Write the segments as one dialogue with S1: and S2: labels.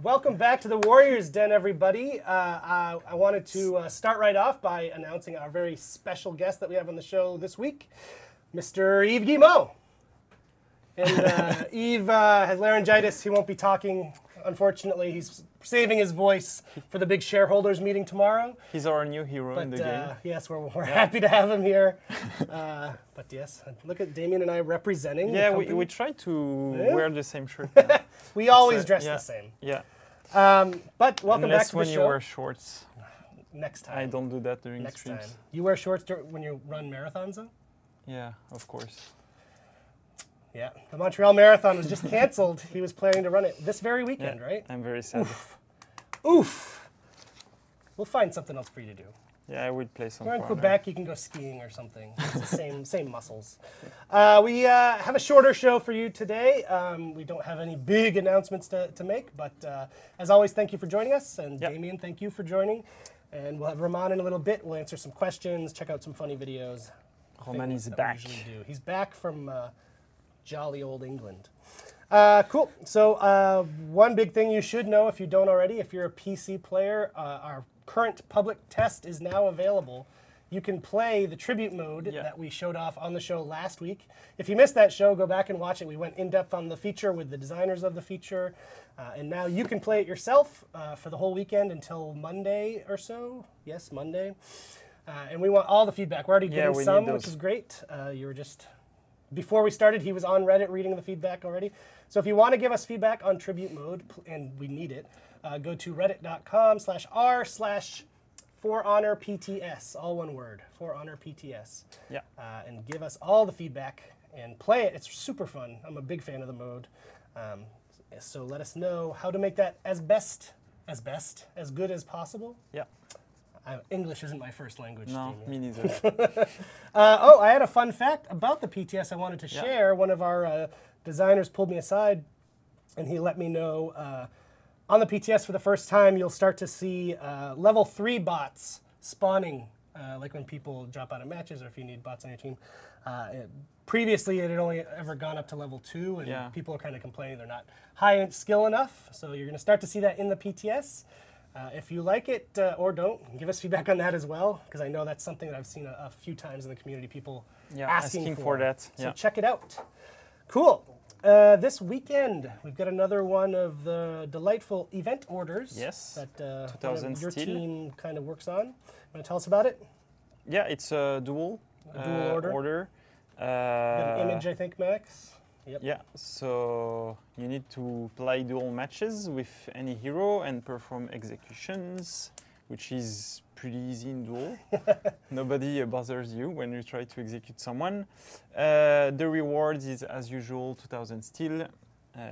S1: Welcome back to the Warriors Den, everybody. I wanted to start right off by announcing our very special guest that we have on the show this week, Mr. Yves Guillemot. And Yves has laryngitis. He won't be talking, unfortunately. He's saving his voice for the big shareholders meeting tomorrow.
S2: He's our new hero in the game.
S1: Yes, we're happy to have him here. But yes, look at Damien and I representing.
S2: Yeah,
S1: the
S2: we try to wear the same shirt.
S1: We always dress the same.
S2: Yeah.
S1: But welcome back to the show.
S2: Unless when you wear shorts.
S1: Next time.
S2: I don't do that during
S1: Next
S2: streams.
S1: time. You wear shorts when you run marathons, though?
S2: Yeah, of course.
S1: Yeah, the Montreal Marathon was just canceled. He was planning to run it this very weekend, right?
S2: I'm very sad.
S1: Oof. Oof. We'll find something else for you to do.
S2: Yeah, I would play some.
S1: We're in Quebec, you can go skiing or something. It's the same muscles. We have a shorter show for you today. We don't have any big announcements to make, but as always, thank you for joining us. And Damien, thank you for joining. And we'll have Roman in a little bit. We'll answer some questions, check out some funny videos.
S2: Roman is back.
S1: He's back from jolly old England. Cool. So one big thing you should know if you don't already, if you're a PC player, our current public test is now available. You can play the tribute mode that we showed off on the show last week. If you missed that show, go back and watch it. We went in depth on the feature with the designers of the feature. And now you can play it yourself for the whole weekend until Monday or so. Yes, Monday. And we want all the feedback. We're already getting some, which is great. You were just... Before we started, he was on Reddit reading the feedback already. So if you want to give us feedback on tribute mode, and we need it, go to reddit.com/r/forhonorpts, all one word, forhonorpts.
S2: Yeah.
S1: And give us all the feedback and play it. It's super fun. I'm a big fan of the mode. So let us know how to make that as good as possible.
S2: Yeah.
S1: English isn't my first language.
S2: No, me neither.
S1: I had a fun fact about the PTS I wanted to share. One of our designers pulled me aside, and he let me know on the PTS for the first time, you'll start to see level 3 bots spawning, like when people drop out of matches or if you need bots on your team. Previously, it had only ever gone up to level 2, and people are kind of complaining they're not high in skill enough. So you're going to start to see that in the PTS. If you like it or don't, give us feedback on that as well, because I know that's something that I've seen a few times in the community, people asking for
S2: that.
S1: So check it out. Cool. This weekend, we've got another one of the delightful event orders that your team kind of works on. Want to tell us about it?
S2: Yeah, it's a dual order.
S1: Got an image, I think, Max. Yep.
S2: Yeah, so you need to play dual matches with any hero and perform executions, which is pretty easy in duel. Nobody bothers you when you try to execute someone. The reward is, as usual, 2,000 steel,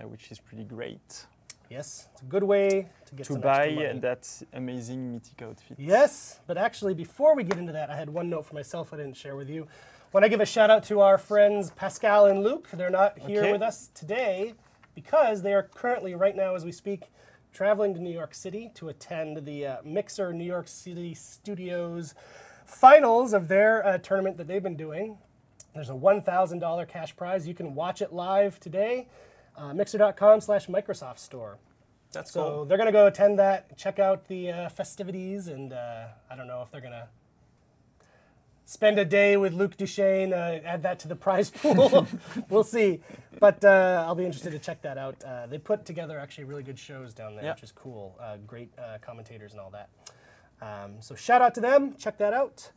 S2: which is pretty great.
S1: Yes, it's a good way to get some extra money.
S2: To buy that amazing mythic outfit.
S1: Yes, but actually, before we get into that, I had one note for myself I didn't share with you. Want to give a shout out to our friends Pascal and Luke. They're not here with us today because they are currently, right now as we speak, traveling to New York City to attend the Mixer New York City Studios finals of their tournament that they've been doing. There's a $1,000 cash prize. You can watch it live today, mixer.com/Microsoft Store.
S2: That's cool.
S1: So they're going to go attend that, check out the festivities, and I don't know if they're going to spend a day with Luc Duchesne, add that to the prize pool. We'll see. But I'll be interested to check that out. They put together actually really good shows down there, which is cool. Great commentators and all that. So shout out to them. Check that out.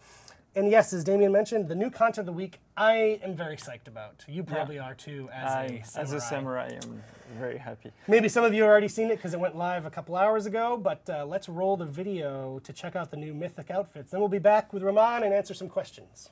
S1: And yes, as Damien mentioned, the new content of the week I am very psyched about. You probably are too, as a
S2: samurai. I'm very happy.
S1: Maybe some of you have already seen it because it went live a couple hours ago, but let's roll the video to check out the new mythic outfits. Then we'll be back with Roman and answer some questions.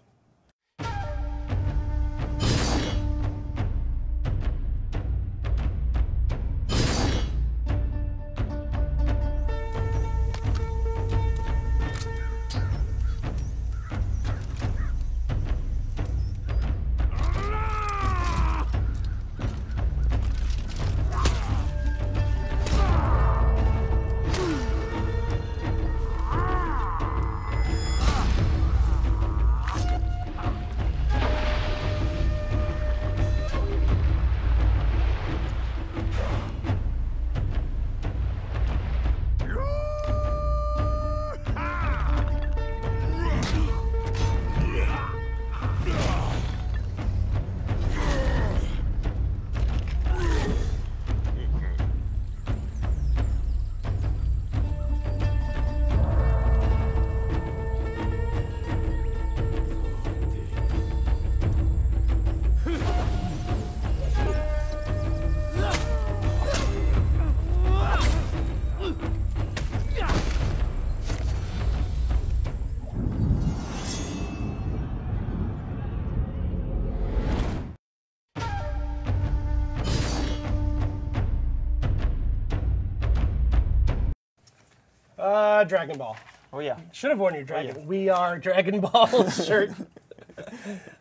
S1: Dragon Ball.
S2: Oh yeah.
S1: Should have worn your Dragon.
S2: yeah.
S1: We are Dragon Ball shirt.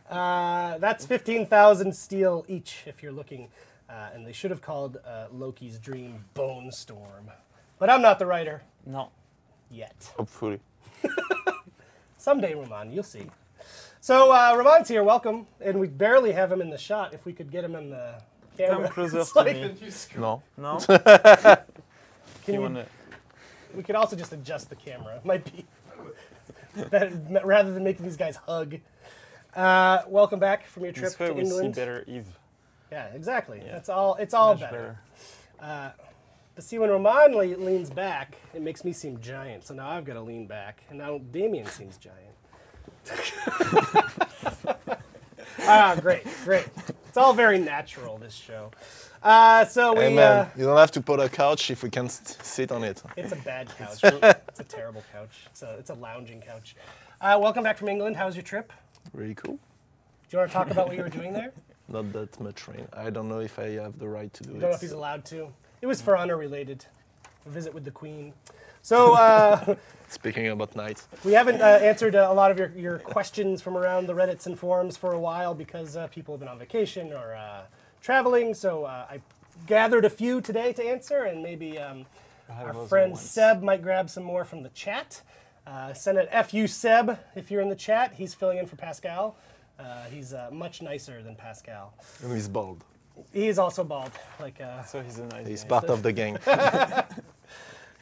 S1: That's 15,000 steel each if you're looking. And they should have called Loki's dream Bone Storm. But I'm not the writer.
S2: No.
S1: Yet.
S3: Hopefully.
S1: Someday, Roman, you'll see. So Roman's here, welcome. And we barely have him in the shot. If we could get him in the camera.
S2: Come closer
S1: It's
S2: to
S1: like-
S2: me.
S3: No.
S2: No.
S1: Can
S2: You
S1: you,
S2: wanna?
S1: we could also just adjust the camera. Might be better, rather than making these guys hug. Welcome back from your trip
S2: This way
S1: to
S2: we see
S1: England.
S2: better Eve.
S1: Yeah, exactly.
S2: Yeah.
S1: That's all. It's all
S2: Much
S1: better. But see, when Roman leans back, it makes me seem giant. So now I've got to lean back, and now Damien seems giant. Great. It's all very natural, this show. So we.
S3: Hey man, you don't have to put a couch if we can sit on it.
S1: It's a bad couch. It's a terrible couch. It's a lounging couch. Welcome back from England. How was your trip?
S3: Really cool.
S1: Do you want to talk about what you were doing there?
S3: Not that much rain. I don't know if I have the right to do
S1: I
S3: it.
S1: don't know if he's allowed to. It was for honor related. A visit with the Queen. So
S3: Speaking about night.
S1: we haven't answered a lot of your questions from around the Reddits and forums for a while because people have been on vacation or traveling. So I gathered a few today to answer, and maybe our
S2: those
S1: friend
S2: ones.
S1: Seb might grab some more from the chat. Send it FU Seb if you're in the chat. He's filling in for Pascal. He's much nicer than Pascal.
S3: And he's bald.
S1: He is also bald.
S2: So he's a nice
S3: He's
S2: guy.
S3: part of the gang.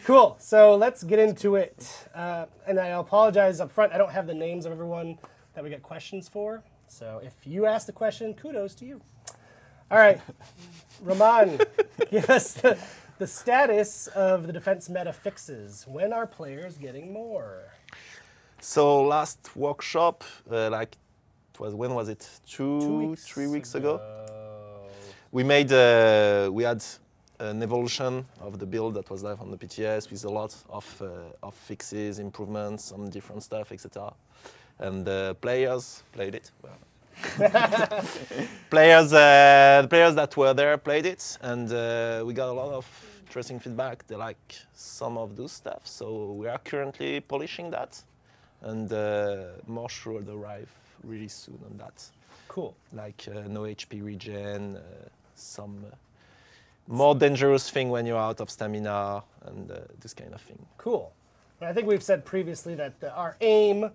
S1: Cool. So let's get into it. And I apologize up front. I don't have the names of everyone that we get questions for. So if you ask the question, kudos to you. All right. Roman, give us the status of the defense meta fixes. When are players getting more?
S3: So last workshop, when was it? 3 weeks ago? We made, we had an evolution of the build that was live on the PTS with a lot of fixes, improvements, some different stuff, etc. And players played it. Well, the players that were there played it, and we got a lot of interesting feedback. They like some of those stuff, so we are currently polishing that, and more should arrive really soon on that.
S1: Cool.
S3: Like no HP regen, some more dangerous thing when you're out of stamina, and this kind of thing.
S1: Cool. And I think we've said previously that our aim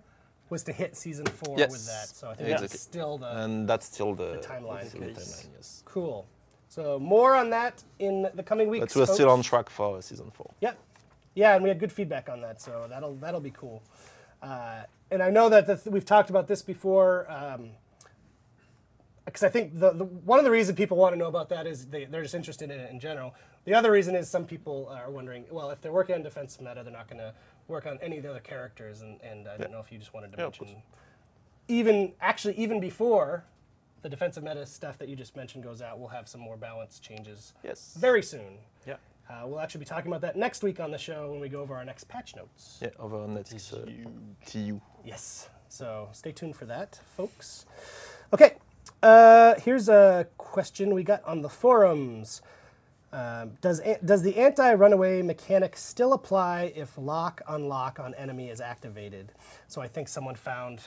S1: was to hit season 4
S3: Yes,
S1: with that. So I think
S3: exactly.
S1: that's still the
S3: And that's still the
S1: timeline.
S3: still the timeline, yes.
S1: cool. So more on that in the coming weeks.
S3: But we're still
S1: folks.
S3: on track for season 4.
S1: Yeah, yeah, and we had good feedback on that, so that'll be cool. And I know that we've talked about this before, because I think one of the reasons people want to know about that is they're just interested in it in general. The other reason is some people are wondering, well, if they're working on defense meta, they're not going to work on any of the other characters, and I don't know if you just wanted to
S3: Yeah, of
S1: mention. Even before the defensive meta stuff that you just mentioned goes out, we'll have some more balance changes
S3: Yes.
S1: very soon.
S2: Yeah.
S1: We'll actually be talking about that next week on the show when we go over our next patch notes.
S3: Yeah, over on Netflix TU.
S1: Yes. So stay tuned for that, folks. Okay. Here's a question we got on the forums. Does the anti-runaway mechanic still apply if lock-unlock on enemy is activated? So I think someone found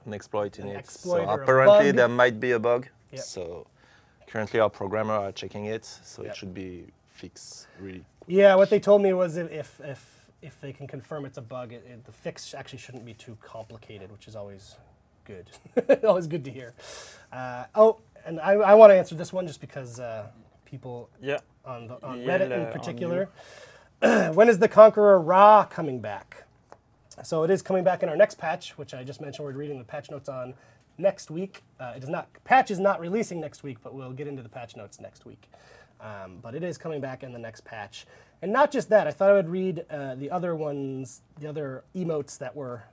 S3: An exploit in
S1: An
S3: it.
S1: exploit
S3: So
S1: or a
S3: apparently
S1: bug.
S3: there might be a bug.
S1: Yep.
S3: So currently our programmer are checking it, so
S1: Yep.
S3: it should be fixed really.
S1: Yeah, what they told me was if they can confirm it's a bug, the fix actually shouldn't be too complicated, which is always good. Always good to hear. And I want to answer this one just because people
S2: Yeah.
S1: on
S2: Yeah,
S1: Reddit in
S2: on
S1: particular. When is the Conqueror Ra coming back? So it is coming back in our next patch, which I just mentioned we're reading the patch notes on next week. Patch is not releasing next week, but we'll get into the patch notes next week. But it is coming back in the next patch. And not just that, I thought I would read the other ones, the other emotes that were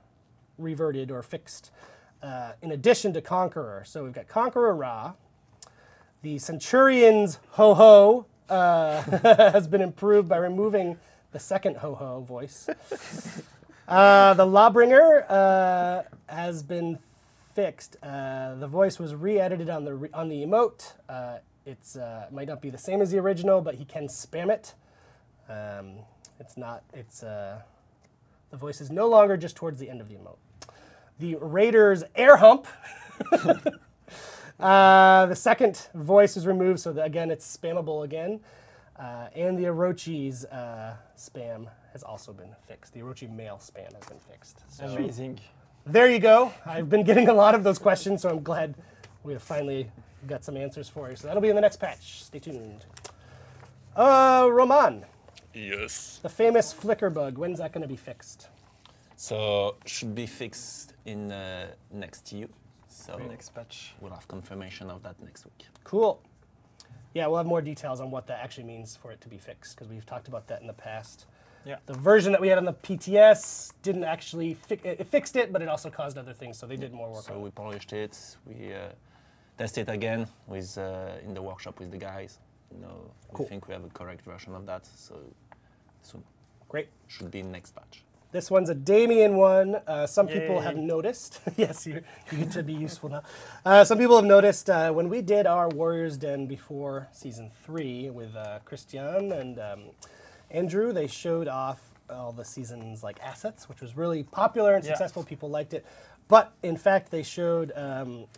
S1: reverted or fixed in addition to Conqueror. So we've got Conqueror Ra. The Centurion's ho-ho has been improved by removing the second ho-ho voice. The Lawbringer has been fixed. The voice was re-edited on the emote. It might not be the same as the original, but he can spam it. It's not. It's the voice is no longer just towards the end of the emote. The Raiders air hump. The second voice is removed, so again it's spammable again. And the Orochi's spam has also been fixed. The Orochi mail spam has been fixed. So
S2: Amazing.
S1: there you go. I've been getting a lot of those questions, so I'm glad we have finally got some answers for you. So that'll be in the next patch. Stay tuned. Roman,
S3: Yes.
S1: the famous flicker bug, when's that going to be fixed?
S4: So should be fixed in next year. So
S2: Next patch.
S4: we'll have confirmation of that next week.
S1: Cool. Yeah, we'll have more details on what that actually means for it to be fixed, because we've talked about that in the past.
S2: Yeah.
S1: The version that we had on the PTS didn't actually it fixed it, but it also caused other things, so they did more work
S4: So
S1: on
S4: we
S1: it.
S4: polished it. We tested it again with in the workshop with the guys. We
S1: Cool.
S4: think we have a correct version of that. So soon
S1: Great.
S4: should be next batch.
S1: This one's a Damien one. Some people
S2: Yay.
S1: have noticed. Yes, you get to be useful now. Some people have noticed when we did our Warriors Den before Season 3 with Christian and Andrew, they showed off all the season's assets, which was really popular and
S2: Yeah.
S1: successful. People liked it. But in fact, they showed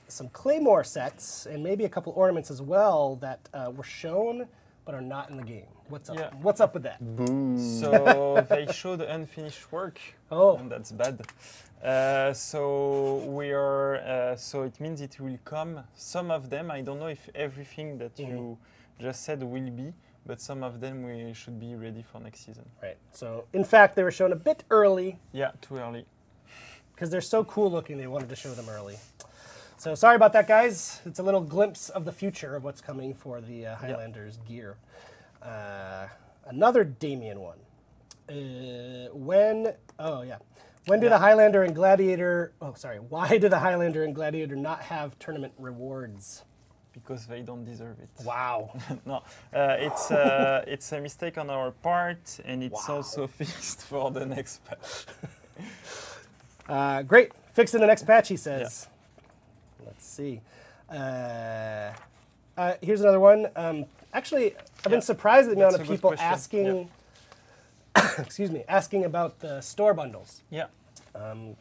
S1: some Claymore sets and maybe a couple ornaments as well that were shown but are not in the game. What's up?
S2: Yeah.
S1: What's up with that?
S2: So they showed unfinished work,
S1: Oh.
S2: and that's bad. So we are. So it means it will come. Some of them, I don't know if everything that you just said will be, but some of them we should be ready for next season.
S1: Right. So in fact, they were shown a bit early.
S2: Yeah, too early.
S1: Because they're so cool looking, they wanted to show them early. So sorry about that, guys. It's a little glimpse of the future of what's coming for the Highlanders gear. Another Damien one. When do the Highlander and Gladiator, why do the Highlander and Gladiator not have tournament rewards?
S2: Because they don't deserve it.
S1: Wow.
S2: No, it's a mistake on our part, and it's also fixed for the next patch.
S1: Great. Fix in the next patch, he says. Let's see. Here's another one. Actually, I've been surprised at the amount
S2: That's
S1: of
S2: a good
S1: people
S2: question.
S1: asking, excuse me, asking about the store bundles.
S2: Yeah.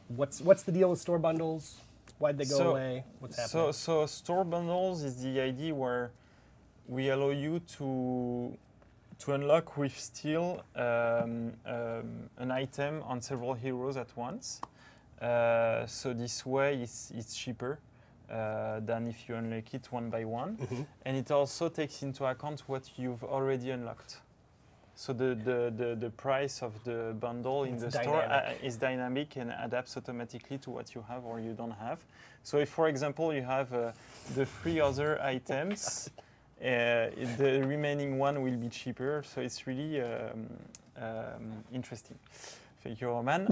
S1: What's the deal with store bundles? Why'd they go away? What's happening?
S2: So store bundles is the idea where we allow you to unlock with steel an item on several heroes at once. So this way it's cheaper than if you unlock it one by one. And it also takes into account what you've already unlocked. So the price of the bundle in the store is dynamic and adapts automatically to what you have or you don't have. So if, for example, you have the 3 other items, the remaining one will be cheaper. So it's really interesting. Thank you, Roman.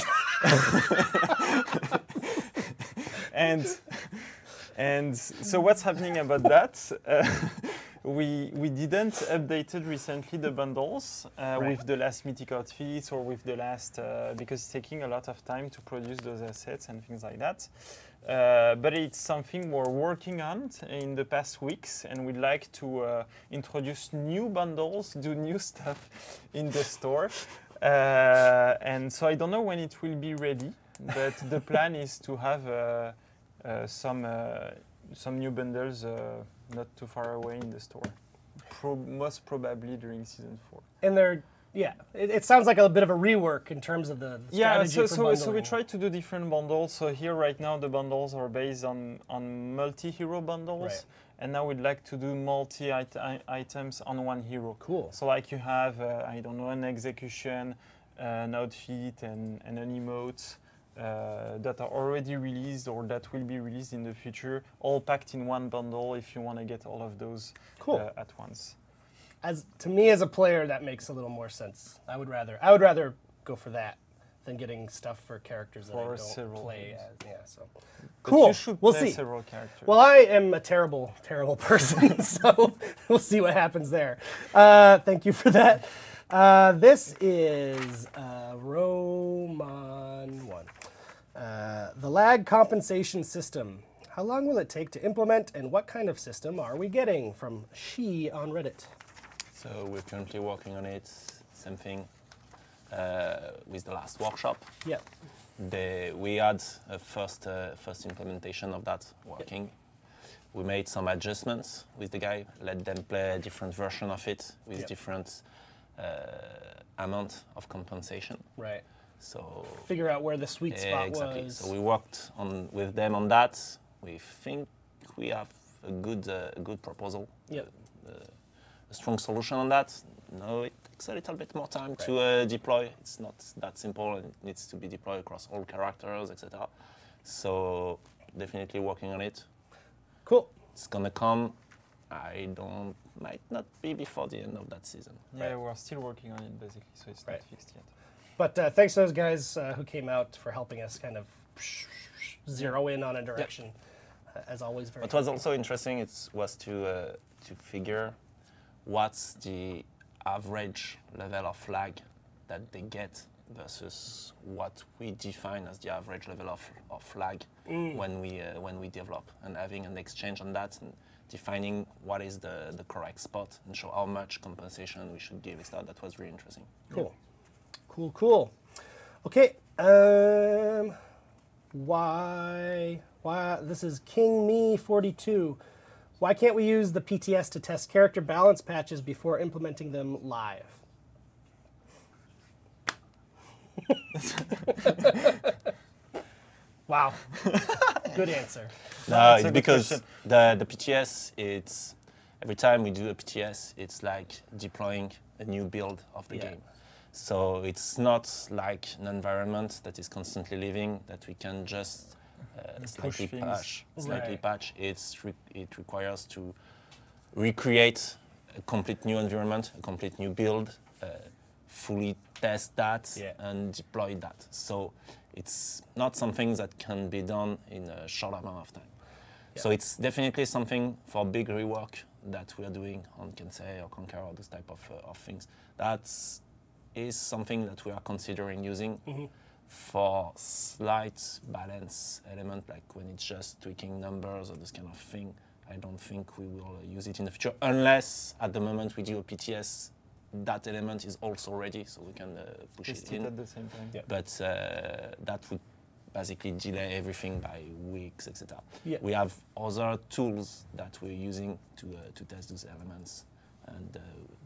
S2: And so what's happening about that? We didn't updated recently the bundles with the last mythic outfits or with the last because it's taking a lot of time to produce those assets and things like that. But it's something we're working on in the past weeks, and we'd like to introduce new bundles, do new stuff in the store. And so I don't know when it will be ready, but the plan is to have some new bundles not too far away in the store. Most probably during season 4.
S1: And they're, it sounds like a bit of a rework in terms of the strategy for bundling.
S2: So we try to do different bundles. So here right now the bundles are based on multi-hero bundles.
S1: Right.
S2: And now we'd like to do multi-items on one hero.
S1: Cool.
S2: So like you have, I don't know, an execution, an outfit, and an emote. That are already released or that will be released in the future, all packed in one bundle if you want to get all of those at once.
S1: To me as a player, that makes a little more sense. I would rather go for that than getting stuff for characters that I don't play as. So cool.
S2: But you should
S1: we'll
S2: play
S1: see.
S2: Several characters.
S1: Well, I am a terrible, terrible person, so we'll see what happens there. Thank you for that. This is Roman 1. The lag compensation system. How long will it take to implement, and what kind of system are we getting? From She on Reddit.
S4: So we're currently working on it. Same thing. with the last workshop.
S1: Yeah.
S4: We had a first implementation of that working. We made some adjustments with the guy, let them play a different version of it with different amount of compensation.
S1: Right.
S4: So
S1: Figure out where the sweet spot
S4: exactly.
S1: was.
S4: So we worked with them on that. We think we have a good proposal.
S1: Yep.
S4: A strong solution on that. No, it takes a little bit more time to deploy. It's not that simple. It needs to be deployed across all characters, etc. So definitely working on it.
S1: Cool.
S4: It's gonna come. Might not be before the end of that season.
S2: Yeah, we're still working on it basically, so it's not fixed yet.
S1: But thanks to those guys who came out for helping us kind of zero in on a direction. As always, very.
S4: What was also interesting was to figure what's the average level of lag that they get versus what we define as the average level of lag when we develop, and having an exchange on that and defining what is the correct spot and show how much compensation we should give. That was really interesting.
S1: Cool. Cool. Okay. Why this is King Me 42. Why can't we use the PTS to test character balance patches before implementing them live? Wow. Good answer.
S4: No, it's because the PTS, it's every time we do a PTS, it's like deploying a new build of the game. So it's not like an environment that is constantly living that we can just slightly patch. It requires to recreate a complete new environment, a complete new build, fully test that and deploy that. So it's not something that can be done in a short amount of time. So it's definitely something for big rework that we are doing on Kensei or Conquer or this type of things. That is something that we are considering using for slight balance element, like when it's just tweaking numbers or this kind of thing. I don't think we will use it in the future, unless at the moment we do a PTS, that element is also ready, so we can push it in
S2: at the same time.
S1: Yeah.
S4: But that would basically delay everything by weeks, etc.
S1: Yeah.
S4: We have other tools that we're using to test those elements, and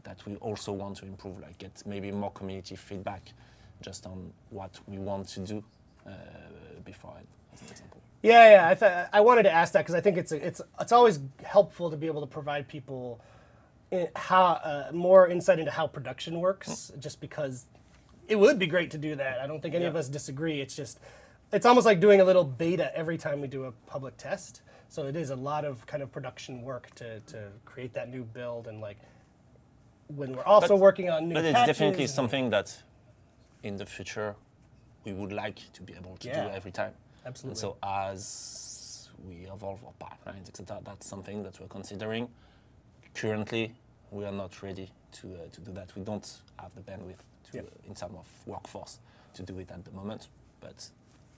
S4: that we also want to improve, like get maybe more community feedback just on what we want to do beforehand, as an example.
S1: I wanted to ask that because I think it's always helpful to be able to provide people more insight into how production works, just because it would be great to do that. I don't think any of us disagree. It's almost like doing a little beta every time we do a public test. So it is a lot of kind of production work to create that new build, and like when we're also working on new patches.
S4: But it's definitely something that in the future we would like to be able to do every time.
S1: Absolutely.
S4: And so as we evolve our pipelines, etc., that's something that we're considering. Currently, we are not ready to do that. We don't have the bandwidth in terms of workforce to do it at the moment, but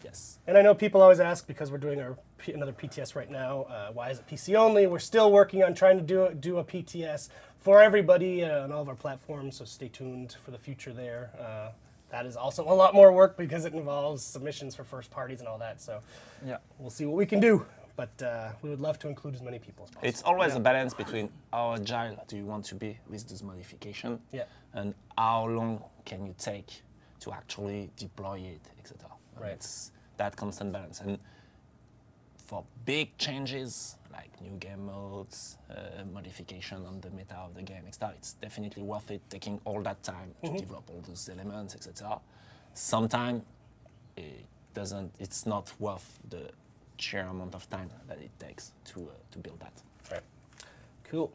S4: yes.
S1: And I know people always ask, because we're doing another PTS right now, why is it PC only? We're still working on trying to do a PTS for everybody on all of our platforms, so stay tuned for the future there. That is also a lot more work because it involves submissions for first parties and all that, so we'll see what we can do. But we would love to include as many people as possible.
S4: It's always a balance between how agile do you want to be with this modification and how long can you take to actually deploy it, etc.
S1: Right.
S4: It's that constant balance. And for big changes, like new game modes, modification on the meta of the game, etc., it's definitely worth it taking all that time to develop all those elements, etc. Sometimes it's not worth the sheer amount of time that it takes to build that.
S1: Right. Cool.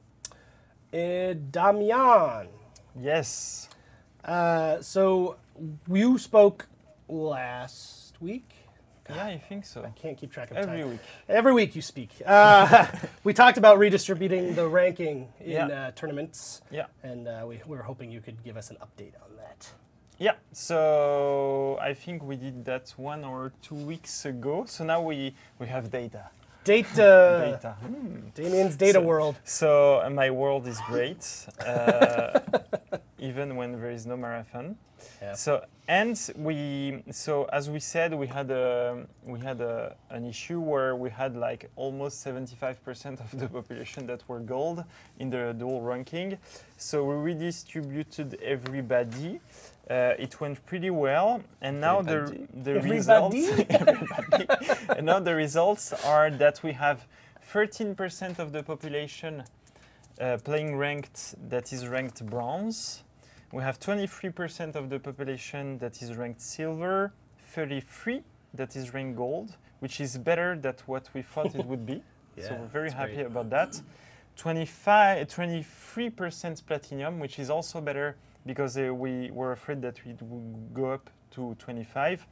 S1: Damian.
S2: Yes.
S1: So you spoke last week.
S2: Yeah, I think so.
S1: I can't keep track of time.
S2: Every week.
S1: Every week you speak. We talked about redistributing the ranking in tournaments. Yeah. And we were hoping you could give us an update on that.
S2: Yeah, so I think we did that 1 or 2 weeks ago. So now we have data.
S1: Data. Damian's data world.
S2: So my world is great. even when there is no marathon.
S1: Yeah.
S2: So as we said, we had an issue where we had like almost 75% of the population that were gold in the dual ranking. So we redistributed everybody. It went pretty well, and now the results. Everybody. And now the results are that we have 13% of the population playing ranked that is ranked bronze. We have 23% of the population that is ranked silver, 33 that is ranked gold, which is better than what we thought it would be.
S1: Yeah,
S2: so we're very happy
S1: great.
S2: about that. 23% platinum, which is also better because we were afraid that it would go up to 25,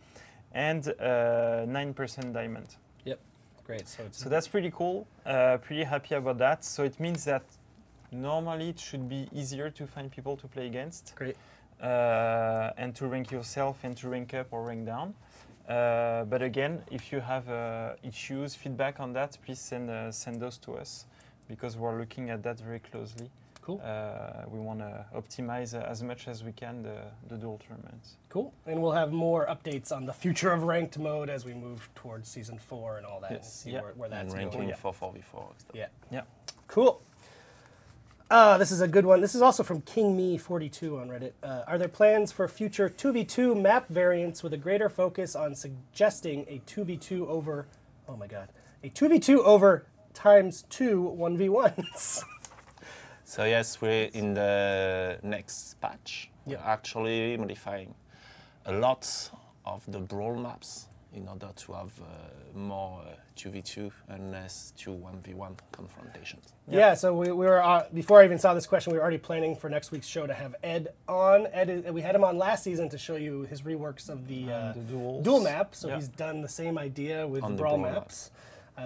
S2: and 9% diamond.
S1: Yep, great.
S2: So that's pretty cool. Pretty happy about that. So it means that normally it should be easier to find people to play against.
S1: Great.
S2: And to rank yourself and to rank up or rank down. But again, if you have issues, feedback on that, please send those to us because we're looking at that very closely.
S1: Cool.
S2: We want to optimize as much as we can the dual tournaments.
S1: Cool. And we'll have more updates on the future of ranked mode as we move towards season 4 and all that.
S2: Yes.
S1: And see
S2: Yeah.
S1: where that's
S4: And ranking
S1: going.
S4: for 4v4.
S1: Yeah.
S2: Yeah.
S1: Cool. This is a good one. This is also from KingMe42 on Reddit. Are there plans for future 2v2 map variants with a greater focus on suggesting a 2v2 over, oh my god, a 2v2 over times 2 1v1s?
S4: So yes, we're in the next patch.
S1: Yep.
S4: We're actually modifying a lot of the brawl maps in order to have more 2v2 and less 2 1v1 confrontations.
S1: Yeah, so we were, before I even saw this question, we were already planning for next week's show to have Ed on. We had him on last season to show you his reworks of the dual map, so
S2: Yeah.
S1: he's done the same idea with
S4: On
S1: the
S4: the
S1: brawl
S4: brawl
S1: maps.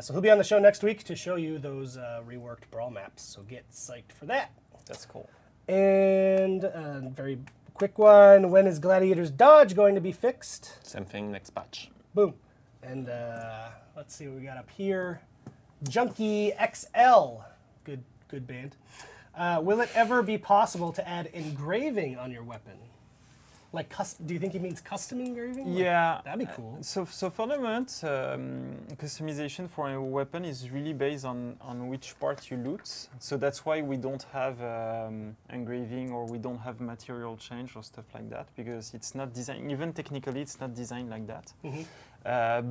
S1: So he'll be on the show next week to show you those reworked brawl maps, so get psyched for that.
S2: That's cool.
S1: And very quick one, when is Gladiator's Dodge going to be fixed?
S4: Same thing next patch.
S1: Boom. And let's see what we got up here. Junkie XL, good band. Will it ever be possible to add engraving on your weapon? Like, do you think he means custom engraving?
S2: Yeah.
S1: Like, that'd be cool.
S2: So for the moment, customization for a weapon is really based on which part you loot. So that's why we don't have engraving or we don't have material change or stuff like that, because it's not designed, even technically, it's not designed like that.
S1: Mm-hmm.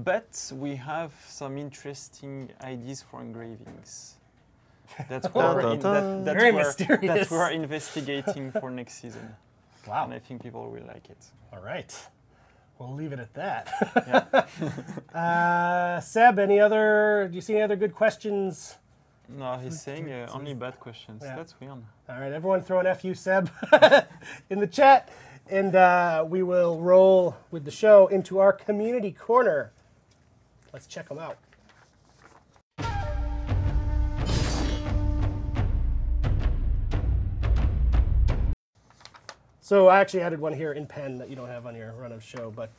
S2: But we have some interesting ideas for engravings. That
S1: Very mysterious.
S2: that we're investigating for next season.
S1: Wow.
S2: And I think people will like it.
S1: All right. We'll leave it at that. Seb, do you see any other good questions?
S2: No, he's saying only bad questions.
S1: Yeah.
S2: That's weird.
S1: All right, everyone throw an FU Seb in the chat. And we will roll with the show into our community corner. Let's check them out. So I actually added one here in pen that you don't have on your run of show, but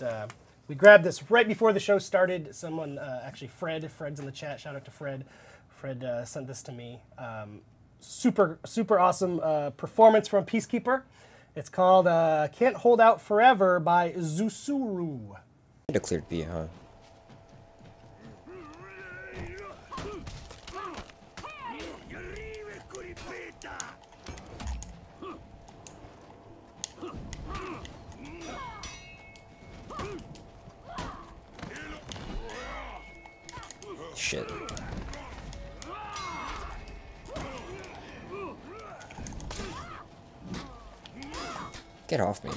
S1: we grabbed this right before the show started. Someone, actually Fred's in the chat, shout out to Fred. Fred sent this to me. Super awesome performance from Peacekeeper. It's called Can't Hold Out Forever by Zusuru.
S5: Need a cleared B, huh? Shit. Get off me.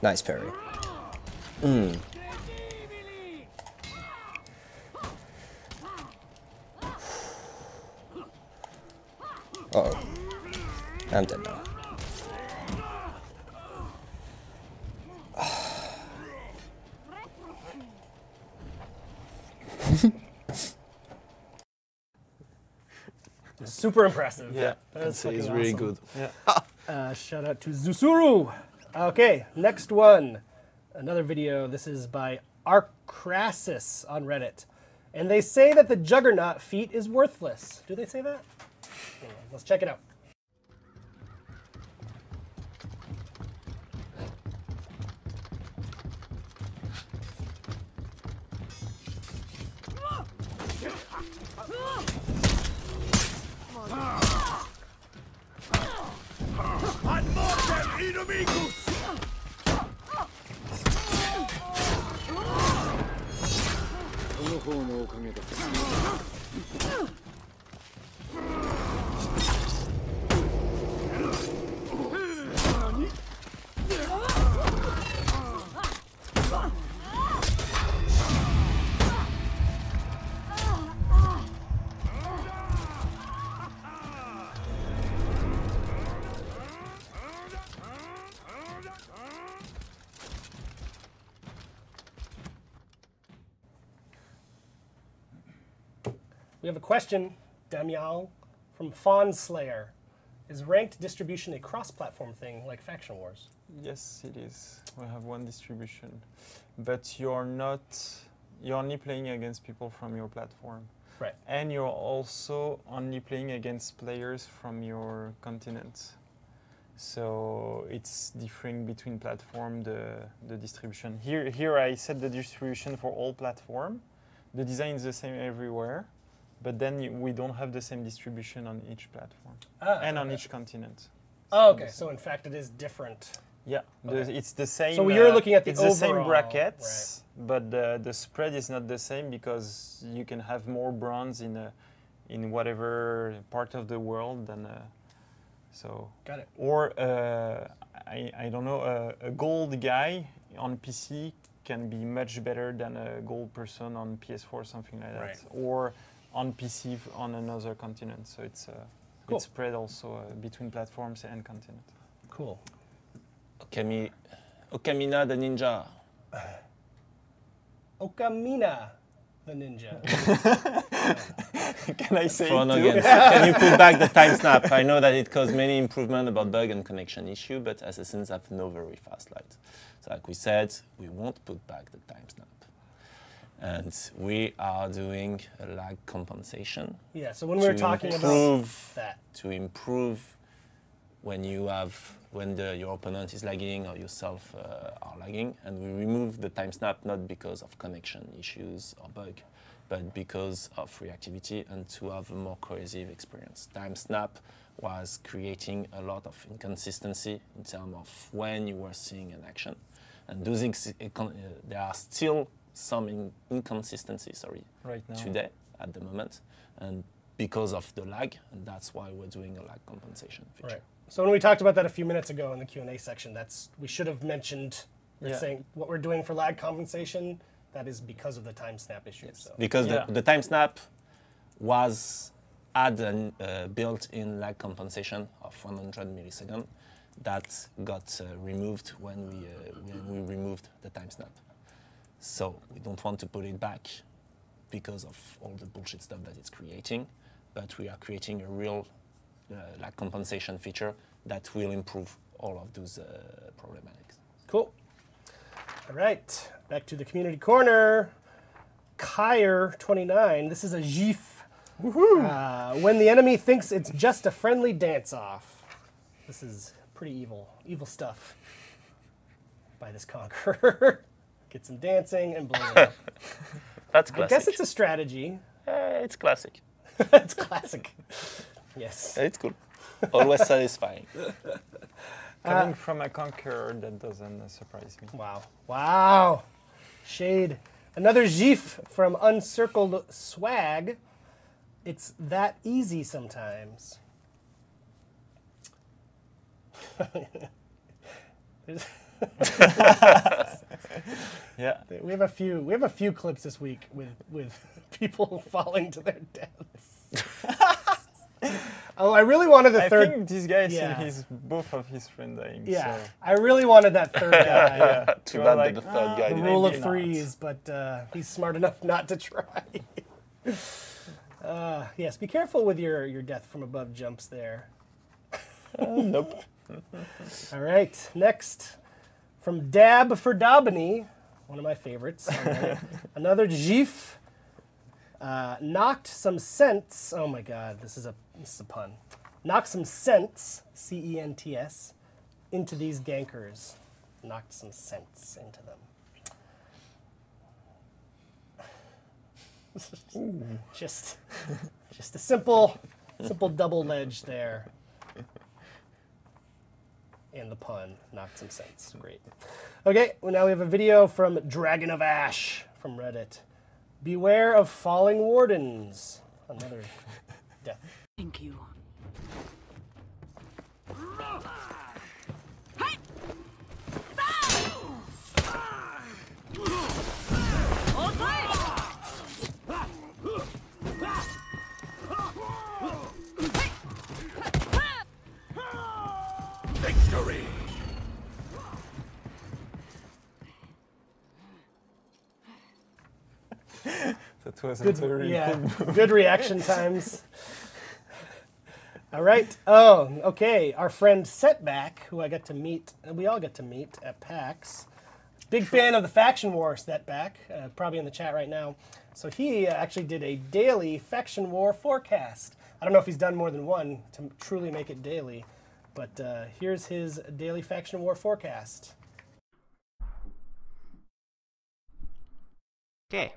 S5: Nice parry. Uh-oh. I'm dead now.
S1: Super impressive.
S3: Yeah,
S1: That's
S3: it's
S1: fucking
S3: really
S1: awesome.
S3: good.
S2: Yeah.
S1: Shout out to Zusuru. Okay, next one. Another video. This is by Arcrasis on Reddit. And they say that the Juggernaut feat is worthless. Do they say that? Anyway, let's check it out. We have a question, Damial, from Fawn Slayer. Is ranked distribution a cross-platform thing like Faction Wars?
S2: Yes, it is. We have one distribution, but you're only playing against people from your platform.
S1: Right.
S2: And you're also only playing against players from your continent. So it's differing between platform, the distribution. Here I set the distribution for all platform. The design is the same everywhere, but then we don't have the same distribution on each platform and on each continent.
S1: Oh, okay. So in fact, it is different.
S2: Yeah,
S1: Okay.
S2: it's the same.
S1: So you're looking at the
S2: it's the same
S1: overall,
S2: brackets, but the spread is not the same because you can have more bronze in whatever part of the world than so.
S1: Got it.
S2: Or I don't know, a gold guy on PC can be much better than a gold person on PS4, something like that,
S1: Right.
S2: or on PC on another continent. So it's
S1: Cool.
S2: it's spread also between platforms and continent.
S1: Cool.
S4: Okamina the ninja.
S1: Okamina, the ninja.
S2: Can I say
S4: Fun
S2: it too?
S4: again. Can you put back the time snap? I know that it caused many improvements about bug and connection issue, but assassins have no very fast light. So like we said, we won't put back the time snap. And we are doing a lag compensation.
S1: Yeah, so when we were talking about
S4: improve
S1: that.
S4: to improve when your opponent is lagging or yourself are lagging, and we remove the time snap not because of connection issues or bug, but because of reactivity and to have a more cohesive experience. Time snap was creating a lot of inconsistency in terms of when you were seeing an action, and those there are still some inconsistency,
S2: Right now.
S4: today at the moment, and because of the lag, and that's why we're doing a lag compensation feature.
S1: Right. So when we talked about that a few minutes ago in the Q&A section, we should have mentioned,
S2: Yeah.
S1: saying what we're doing for lag compensation, that is because of the time snap issue. So.
S4: Because
S2: Yeah.
S4: the time snap was had a built-in lag compensation of 100 milliseconds that got removed when we removed the time snap. So we don't want to put it back because of all the bullshit stuff that it's creating, but we are creating a real lag compensation feature that will improve all of those problematics.
S1: Cool. All right, back to the community corner. Kyre29, this is a GIF. When the enemy thinks it's just a friendly dance-off. This is pretty evil stuff by this conqueror. Get some dancing and blow it up.
S4: That's
S1: I
S4: classic.
S1: guess it's a strategy.
S4: It's classic.
S1: It's classic. Yes.
S4: It's cool. Always satisfying.
S2: Coming from a conqueror, that doesn't surprise me.
S1: Wow. Wow. Shade. Another GIF from Uncircled Swag. It's that easy sometimes.
S2: Yeah.
S1: We have a few clips this week with people falling to their deaths. Oh, I really wanted the third.
S2: I think this guy
S1: yeah.
S2: sees both of his friends dying.
S1: Yeah,
S2: So.
S1: I really wanted that third guy.
S2: Yeah.
S3: Too
S2: You
S3: bad
S2: are
S3: that the third guy
S1: The
S3: didn't.
S1: rule of
S2: Maybe not.
S1: threes, but he's smart enough not to try. Yes, be careful with your death from above jumps there.
S3: Nope.
S1: All right, next from Dab for Daubeny, one of my favorites. Another GIF. Knocked some sense. Oh my God, this is a pun. Knocked some sense, C-E-N-T-S, into these gankers. Knocked some sense into them. Just a simple double ledge there. And the pun, knocked some sense. Great. Okay, well now we have a video from Dragon of Ash from Reddit. Beware of falling wardens. Another death.
S6: Thank you.
S7: Victory!
S2: That was
S1: Good,
S2: very
S1: yeah,
S2: cool.
S1: good reaction times. All right. Oh, okay. Our friend Setback, who I got to meet, and we all got to meet at PAX. Big fan of the Faction War, Setback, probably in the chat right now. So he actually did a daily Faction War forecast. I don't know if he's done more than one to truly make it daily, but here's his daily Faction War forecast.
S8: Okay,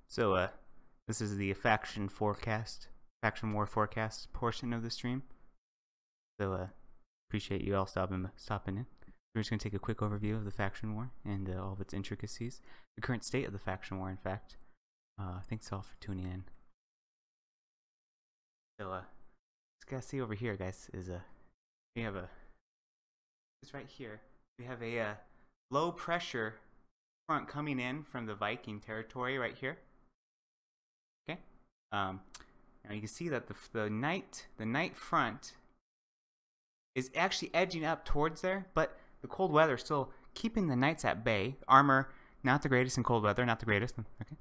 S8: so this is the Faction War forecast portion of the stream. So appreciate you all stopping in. We're just going to take a quick overview of the Faction War and all of its intricacies. The current state of the Faction War, in fact. Thanks all for tuning in. So, what you guys see over here, guys, is we have it's right here. We have a low pressure front coming in from the Viking territory right here. Okay. Now you can see that the night front is actually edging up towards there, but the cold weather is still keeping the knights at bay. Armor, not the greatest in cold weather, not the greatest. Okay.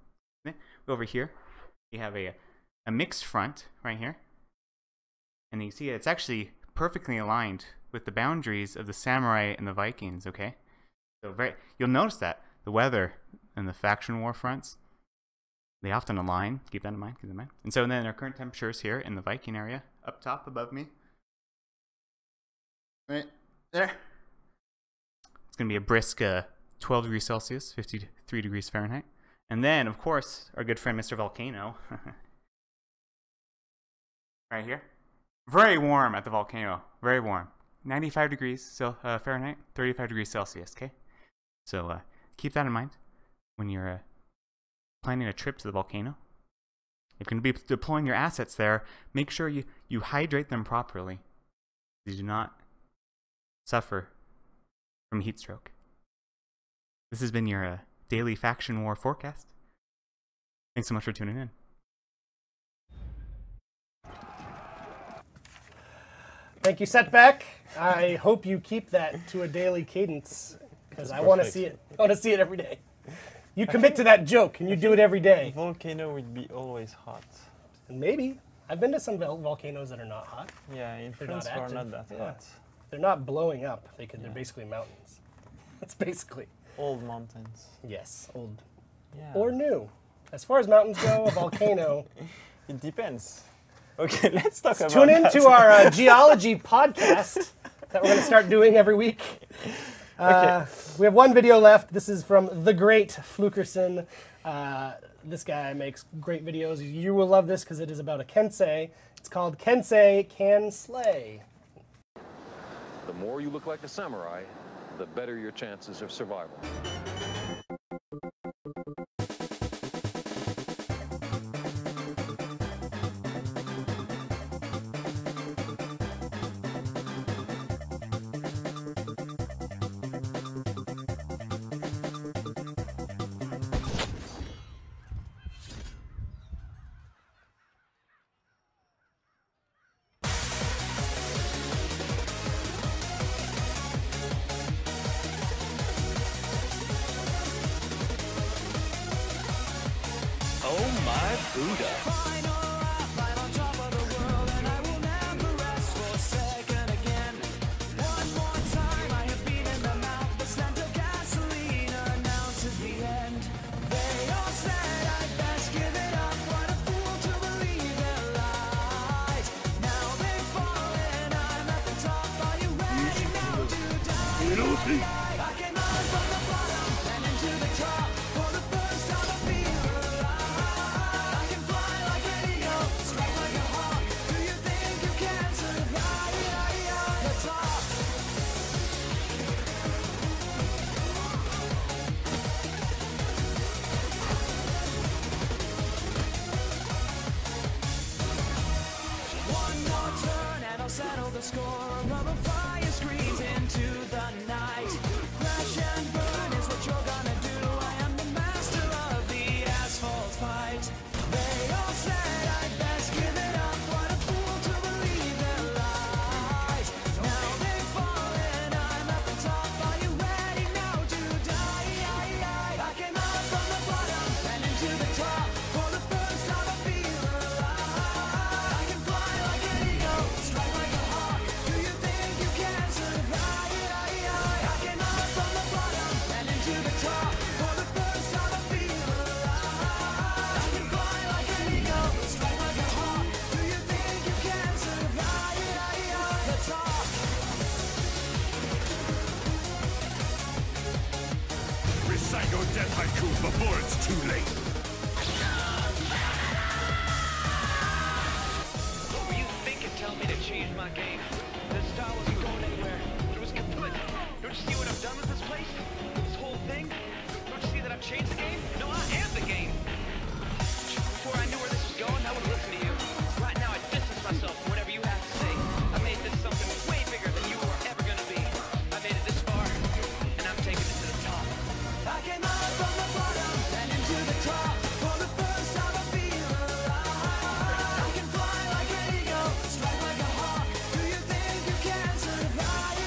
S8: Then over here, you have a mixed front right here. And you see it's actually perfectly aligned with the boundaries of the samurai and the Vikings, okay? So you'll notice that the weather and the Faction War fronts, they often align. Keep that in mind, And so then our current temperatures here in the Viking area, up top above me. Right there. It's going to be a brisk 12 degrees Celsius, 53 degrees Fahrenheit. And then, of course, our good friend Mr. Volcano. Right here. Very warm at the volcano. Very warm. 95 degrees Fahrenheit, 35 degrees Celsius, okay? So keep that in mind when you're planning a trip to the volcano. If you're going to be deploying your assets there, make sure you hydrate them properly. You do not suffer from heat stroke. This has been your daily Faction War forecast. Thanks so much for tuning in.
S1: Thank you, Setback. I hope you keep that to a daily cadence because I want to see it. I want to see it every day. You commit to that joke and you do it every day.
S2: Volcano would be always hot.
S1: And maybe. I've been to some volcanoes that are not hot.
S2: Yeah, in
S1: They're
S2: France
S1: not
S2: are
S1: active.
S2: not that
S1: Yeah.
S2: hot.
S1: They're not blowing up. They're basically mountains. That's basically.
S2: Old mountains.
S1: Yes, old
S2: Yeah.
S1: or new. As far as mountains go, a volcano.
S2: It depends. Okay, let's talk about
S1: Tune in
S2: that.
S1: to our geology podcast that we're going to start doing every week. We have one video left. This is from the great Flukerson. This guy makes great videos. You will love this because it is about a Kensei. It's called Kensei Can Slay.
S7: The more you look like a samurai, the better your chances of survival.
S6: Settle the score, rubber fire screams into the night. Crash and burn is what you're gonna do. I am the master of the asphalt fight. They all said I'd best give it up. What a fool to believe their lies. Now they've fallen, I'm at the top. Are you ready now to die? I came out from the bottom and into the top. For the first time I feel alive. I can fly like an eagle, strike like a hawk. Do you think you can survive? I came out from the bottom and into the top. For the first time I feel alive. I can fly like an eagle, strike like a hawk. Do you think you can survive? Let's talk.
S9: Recite your death haiku before it's too late.
S6: Were you thinking, tell me to change my game? This style wasn't going anywhere. It was kaput. Don't you see what I've done with this place? This whole thing? Don't you see that I've changed the game? No, I am the game. Before I knew where this was going, I would listen to you. Right now, I distance myself from whatever you have to say. I made this something way bigger than you were ever gonna be. I made it this far, and I'm taking it to the top. I came out from the bottom and into the top. For the first time I feel alive. I can fly like an eagle, strike like a hawk. Do you think you can survive?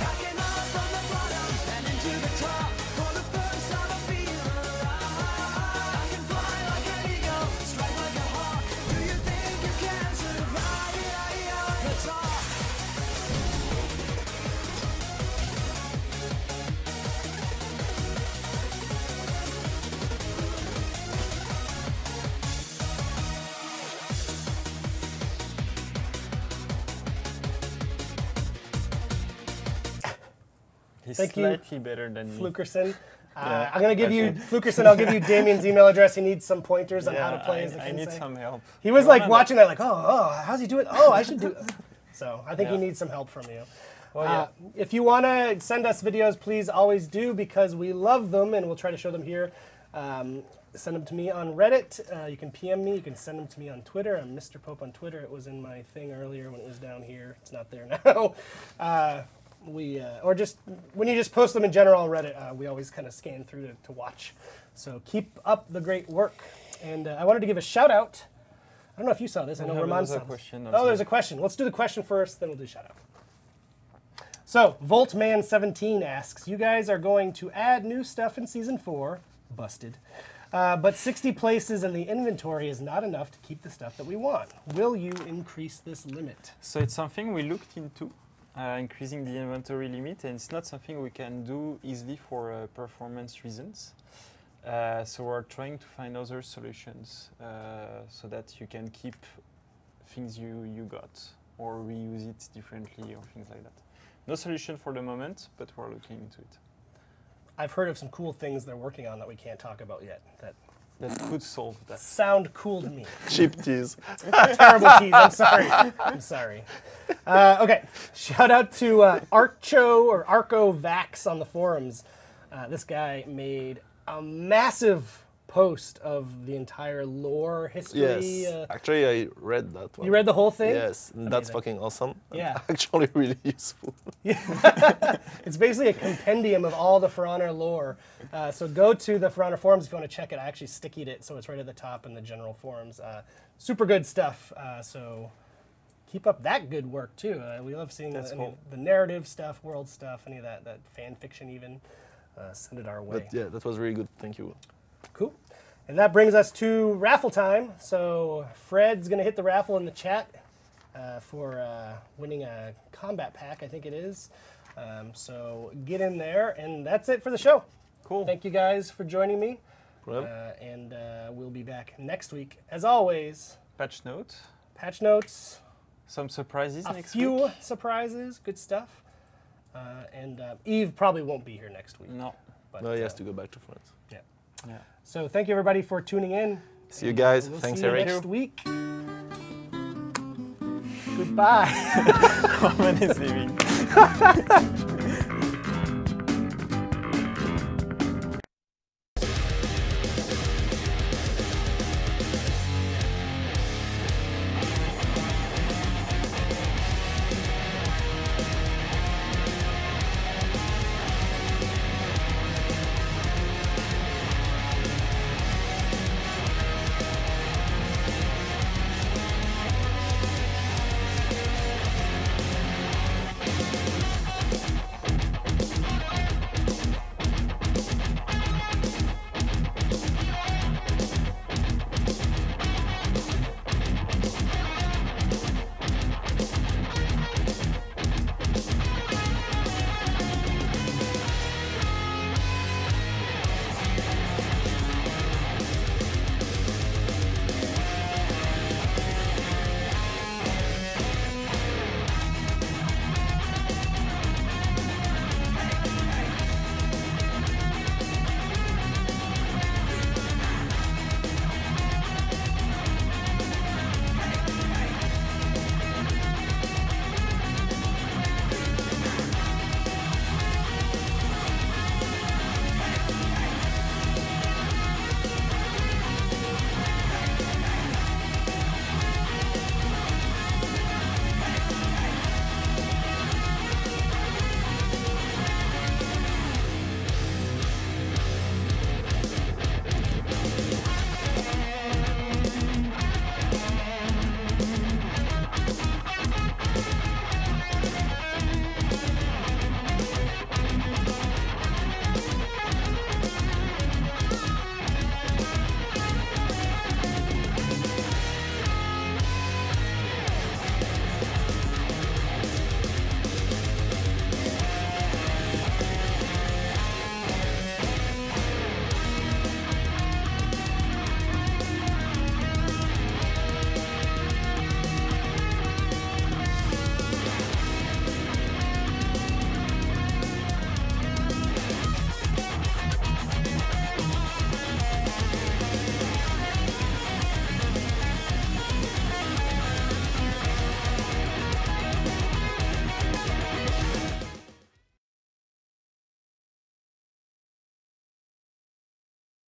S6: I came out from the bottom and into the top. For the first time I feel alive. I can fly like an eagle, strike like a hawk. Do you think you can survive? Let's talk.
S2: He's
S1: Thank you,
S2: slightly better than me.
S1: Flukerson.
S2: Yeah,
S1: I'm gonna give you
S2: okay.
S1: Flukerson. I'll give you Damien's email address. He needs some pointers on how to play. as the
S2: I
S1: kids
S2: need
S1: say.
S2: some help.
S1: He was
S2: You
S1: like
S2: wanna-
S1: watching that, like, oh, how's he doing? Oh, I should do. So I think he
S2: Yeah.
S1: needs some help from you.
S2: Well, yeah.
S1: If you want to send us videos, please always do, because we love them and we'll try to show them here. Send them to me on Reddit. You can PM me. You can send them to me on Twitter. I'm Mr. Pope on Twitter. It was in my thing earlier when it was down here. It's not there now. Or just when you just post them in general on Reddit, we always kind of scan through to watch. So keep up the great work. And I wanted to give a shout out. I don't know if you saw this. I know
S2: have
S1: Roman's
S2: another
S1: saw this.
S2: question
S1: Oh,
S2: also.
S1: there's a question. Let's do the question first, then we'll do shout out. So Voltman17 asks, you guys are going to add new stuff in Season 4. Busted. But 60 places in the inventory is not enough to keep the stuff that we want. Will you increase this limit?
S2: So it's something we looked into, increasing the inventory limit, and it's not something we can do easily for performance reasons. So we're trying to find other solutions so that you can keep things you got or reuse it differently or things like that. No solution for the moment, but we're looking into it.
S1: I've heard of some cool things they're working on that we can't talk about yet.
S2: That could solve that.
S1: Sound cool to me.
S3: Cheap tease.
S1: Terrible tease. I'm sorry. I'm sorry. Okay. Shout out to Arco Vax on the forums. This guy made a massive post of the entire lore history.
S3: Yes. Actually, I read that one.
S1: You read the whole thing?
S3: Yes. And that's
S1: Amazing.
S3: fucking awesome.
S1: Yeah.
S3: Actually, really useful.
S1: It's basically a compendium of all the For Honor lore. So go to the For Honor forums if you want to check it. I actually stickied it, so it's right at the top in the general forums. Super good stuff. So keep up that good work too. We love seeing the narrative stuff, world stuff, any of that fan fiction even. Send it our way.
S3: But yeah, that was really good. Thank you.
S1: Cool. And that brings us to raffle time. So Fred's going to hit the raffle in the chat for winning a combat pack, I think it is. So get in there, and that's it for the show.
S2: Cool.
S1: Thank you guys for joining me. And we'll be back next week. As always,
S2: Patch notes.
S1: patch notes,
S2: Some surprises
S1: a
S2: next
S1: few
S2: week.
S1: surprises, good stuff. And Eve probably won't be here next week.
S2: No.
S1: But,
S3: No, he has to go back to France.
S1: Yeah.
S2: Yeah.
S1: So thank you everybody for tuning in.
S3: See you guys.
S1: We'll
S3: Thanks,
S1: see you
S3: Eric.
S1: next week. Goodbye.
S2: Roman is leaving.